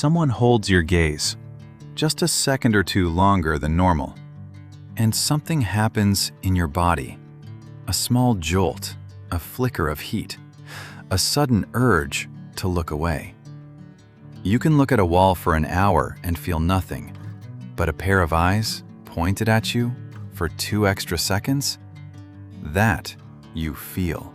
someone holds your gaze, just a second or two longer than normal, and something happens in your body. A small jolt, a flicker of heat, a sudden urge to look away. You can look at a wall for an hour and feel nothing, but a pair of eyes pointed at you for 2 extra seconds? That you feel.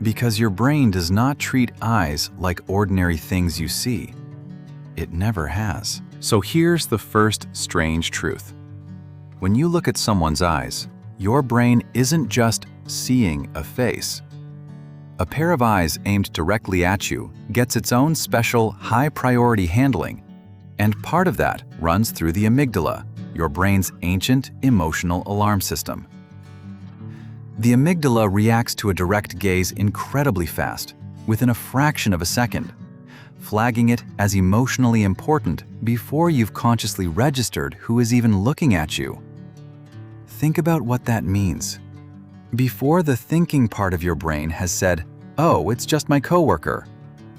Because your brain does not treat eyes like ordinary things you see. It never has. So here's the first strange truth. When you look at someone's eyes, your brain isn't just seeing a face. A pair of eyes aimed directly at you gets its own special high-priority handling, and part of that runs through the amygdala, your brain's ancient emotional alarm system. The amygdala reacts to a direct gaze incredibly fast, within a fraction of a second, flagging it as emotionally important before you've consciously registered who is even looking at you. Think about what that means. Before the thinking part of your brain has said, "Oh, it's just my coworker,"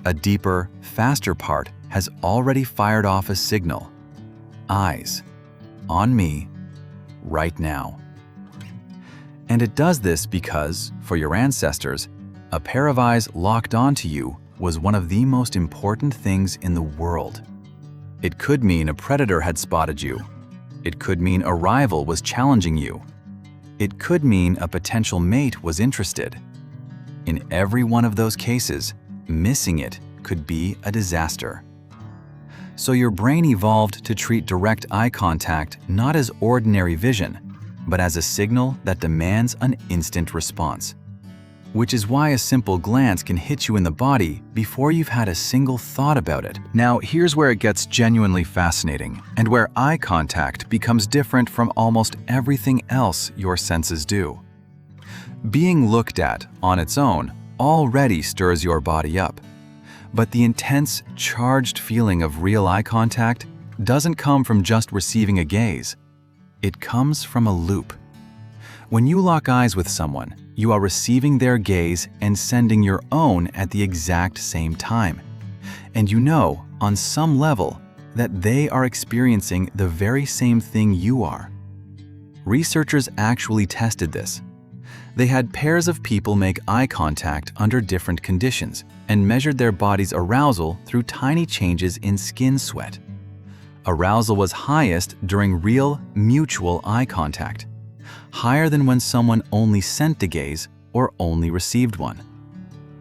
a deeper, faster part has already fired off a signal. Eyes. On me. Right now. And it does this because, for your ancestors, a pair of eyes locked onto you was one of the most important things in the world. It could mean a predator had spotted you. It could mean a rival was challenging you. It could mean a potential mate was interested. In every one of those cases, missing it could be a disaster. So your brain evolved to treat direct eye contact not as ordinary vision, but as a signal that demands an instant response. Which is why a simple glance can hit you in the body before you've had a single thought about it. Now, here's where it gets genuinely fascinating, and where eye contact becomes different from almost everything else your senses do. Being looked at on its own already stirs your body up. But the intense, charged feeling of real eye contact doesn't come from just receiving a gaze. It comes from a loop. When you lock eyes with someone, you are receiving their gaze and sending your own at the exact same time. And you know, on some level, that they are experiencing the very same thing you are. Researchers actually tested this. They had pairs of people make eye contact under different conditions and measured their body's arousal through tiny changes in skin sweat. Arousal was highest during real, mutual eye contact, higher than when someone only sent a gaze or only received one.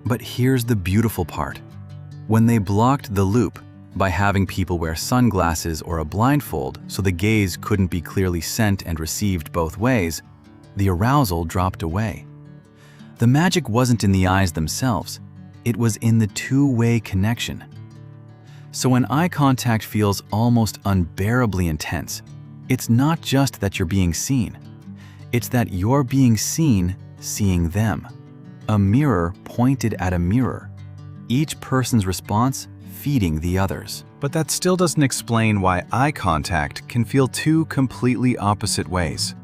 But here's the beautiful part. When they blocked the loop by having people wear sunglasses or a blindfold so the gaze couldn't be clearly sent and received both ways, the arousal dropped away. The magic wasn't in the eyes themselves, it was in the two-way connection. So when eye contact feels almost unbearably intense, it's not just that you're being seen. It's that you're being seen, seeing them. A mirror pointed at a mirror. Each person's response feeding the others. But that still doesn't explain why eye contact can feel two completely opposite ways.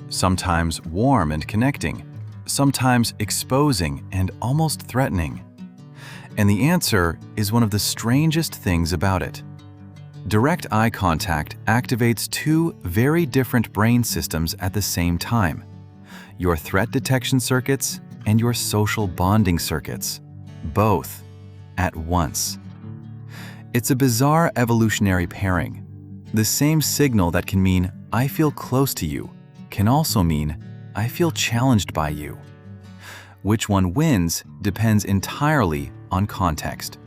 Sometimes warm and connecting, sometimes exposing and almost threatening. And the answer is one of the strangest things about it. Direct eye contact activates two very different brain systems at the same time: your threat detection circuits and your social bonding circuits, both at once. It's a bizarre evolutionary pairing. The same signal that can mean "I feel close to you" can also mean "I feel challenged by you." Which one wins depends entirely on context.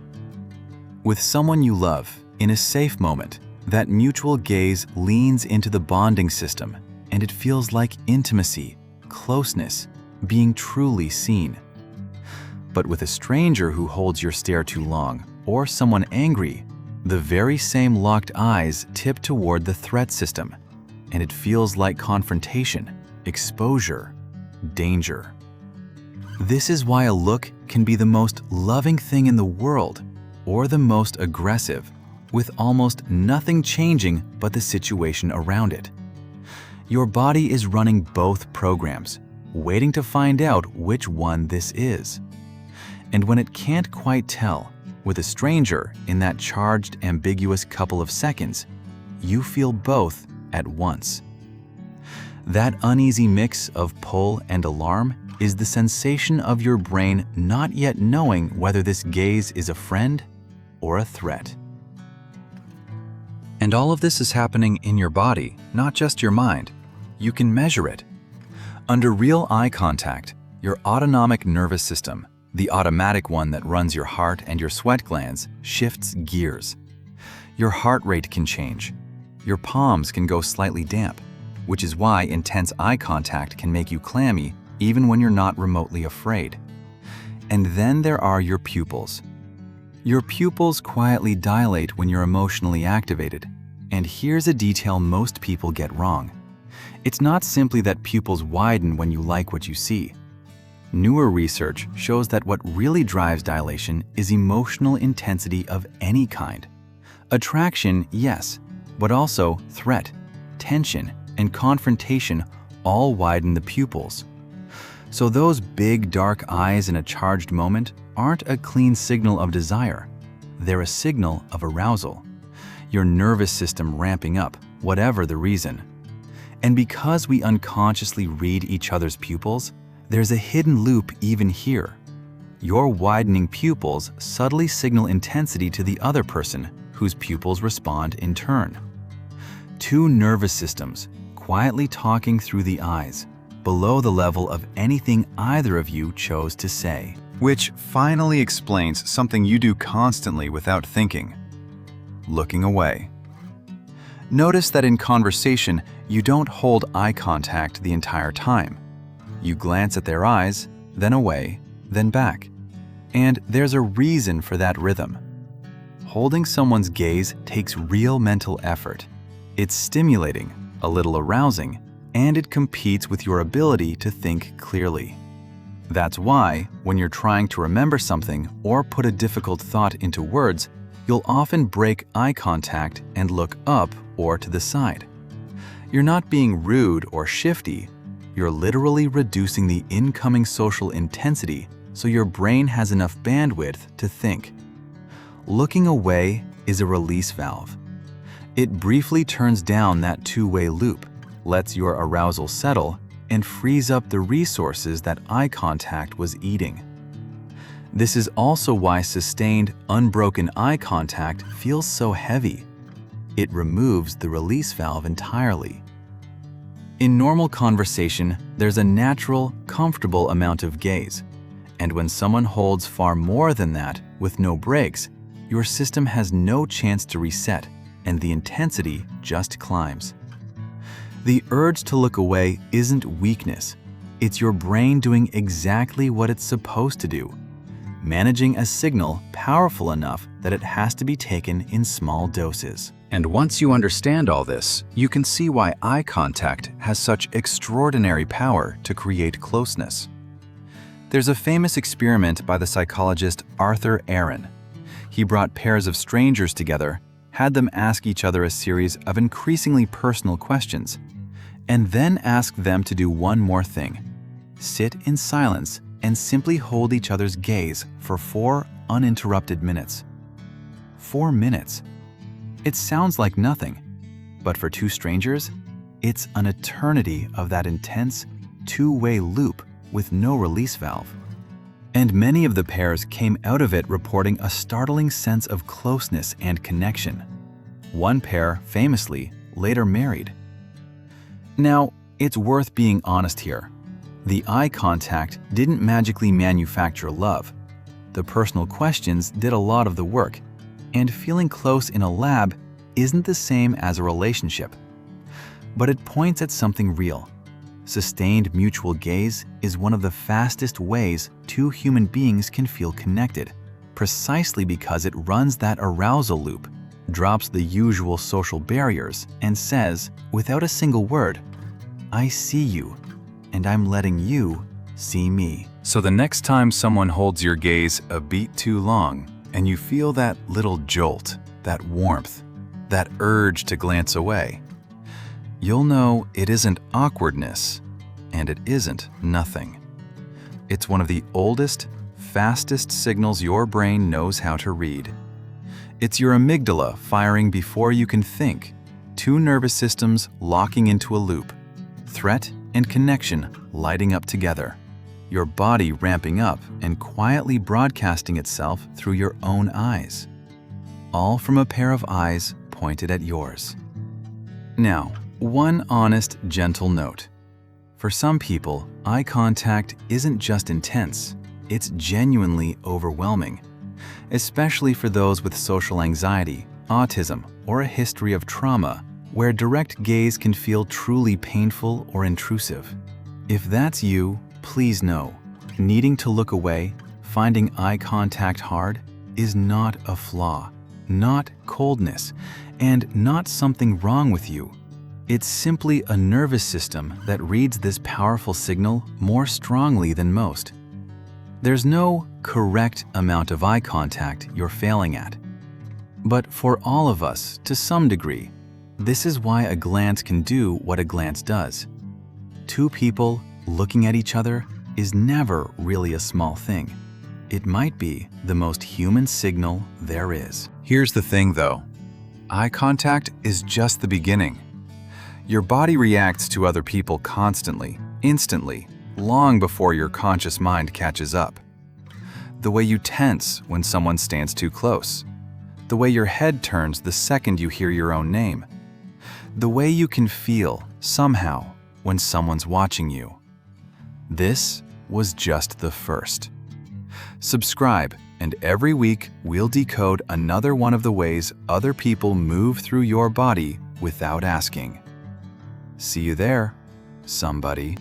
With someone you love, in a safe moment, that mutual gaze leans into the bonding system, and it feels like intimacy, closeness, being truly seen. But with a stranger who holds your stare too long, or someone angry, the very same locked eyes tip toward the threat system, and it feels like confrontation, exposure, danger. This is why a look can be the most loving thing in the world, or the most aggressive, with almost nothing changing but the situation around it. Your body is running both programs, waiting to find out which one this is. And when it can't quite tell, With a stranger, in that charged, ambiguous couple of seconds, you feel both at once. That uneasy mix of pull and alarm is the sensation of your brain not yet knowing whether this gaze is a friend or a threat. And all of this is happening in your body, not just your mind. You can measure it. Under real eye contact, your autonomic nervous system, the automatic one that runs your heart and your sweat glands, shifts gears. Your heart rate can change. Your palms can go slightly damp, which is why intense eye contact can make you clammy even when you're not remotely afraid. And then there are your pupils. Your pupils quietly dilate when you're emotionally activated. And here's a detail most people get wrong. It's not simply that pupils widen when you like what you see. Newer research shows that what really drives dilation is emotional intensity of any kind. Attraction, yes, but also threat, tension, and confrontation all widen the pupils. So those big dark eyes in a charged moment aren't a clean signal of desire. They're a signal of arousal. Your nervous system ramping up, whatever the reason. And because we unconsciously read each other's pupils, there's a hidden loop even here. Your widening pupils subtly signal intensity to the other person, whose pupils respond in turn. Two nervous systems, quietly talking through the eyes, below the level of anything either of you chose to say. Which finally explains something you do constantly without thinking: looking away. Notice that in conversation, you don't hold eye contact the entire time. You glance at their eyes, then away, then back. And there's a reason for that rhythm. Holding someone's gaze takes real mental effort. It's stimulating, a little arousing, and it competes with your ability to think clearly. That's why, when you're trying to remember something or put a difficult thought into words, you'll often break eye contact and look up or to the side. You're not being rude or shifty, you're literally reducing the incoming social intensity so your brain has enough bandwidth to think. Looking away is a release valve. It briefly turns down that two-way loop, lets your arousal settle, and frees up the resources that eye contact was eating. This is also why sustained, unbroken eye contact feels so heavy. It removes the release valve entirely. In normal conversation, there's a natural, comfortable amount of gaze. And when someone holds far more than that, with no breaks, your system has no chance to reset, and the intensity just climbs. The urge to look away isn't weakness. It's your brain doing exactly what it's supposed to do, managing a signal powerful enough that it has to be taken in small doses. And once you understand all this, you can see why eye contact has such extraordinary power to create closeness. There's a famous experiment by the psychologist Arthur Aaron. He brought pairs of strangers together, had them ask each other a series of increasingly personal questions, and then asked them to do one more thing: sit in silence and simply hold each other's gaze for 4 uninterrupted minutes. 4 minutes. It sounds like nothing, but for two strangers, it's an eternity of that intense, two-way loop with no release valve. And many of the pairs came out of it reporting a startling sense of closeness and connection. One pair, famously, later married. Now, it's worth being honest here. The eye contact didn't magically manufacture love. The personal questions did a lot of the work, and feeling close in a lab isn't the same as a relationship. But it points at something real. Sustained mutual gaze is one of the fastest ways two human beings can feel connected, precisely because it runs that arousal loop, drops the usual social barriers, and says, without a single word, "I see you, and I'm letting you see me." So the next time someone holds your gaze a beat too long, and you feel that little jolt, that warmth, that urge to glance away, you'll know it isn't awkwardness, and it isn't nothing. It's one of the oldest, fastest signals your brain knows how to read. It's your amygdala firing before you can think, two nervous systems locking into a loop, threat and connection lighting up together, your body ramping up and quietly broadcasting itself through your own eyes, all from a pair of eyes pointed at yours. Now, one honest, gentle note. For some people, eye contact isn't just intense, it's genuinely overwhelming, especially for those with social anxiety, autism, or a history of trauma, where direct gaze can feel truly painful or intrusive. If that's you, please know, needing to look away, finding eye contact hard, is not a flaw, not coldness, and not something wrong with you. It's simply a nervous system that reads this powerful signal more strongly than most. There's no correct amount of eye contact you're failing at. But for all of us, to some degree, this is why a glance can do what a glance does. Two people looking at each other is never really a small thing. It might be the most human signal there is. Here's the thing though, eye contact is just the beginning. Your body reacts to other people constantly, instantly, long before your conscious mind catches up. The way you tense when someone stands too close. The way your head turns the second you hear your own name. The way you can feel, somehow, when someone's watching you. This was just the first. Subscribe, and every week we'll decode another one of the ways other people move through your body without asking. See you there, somebody.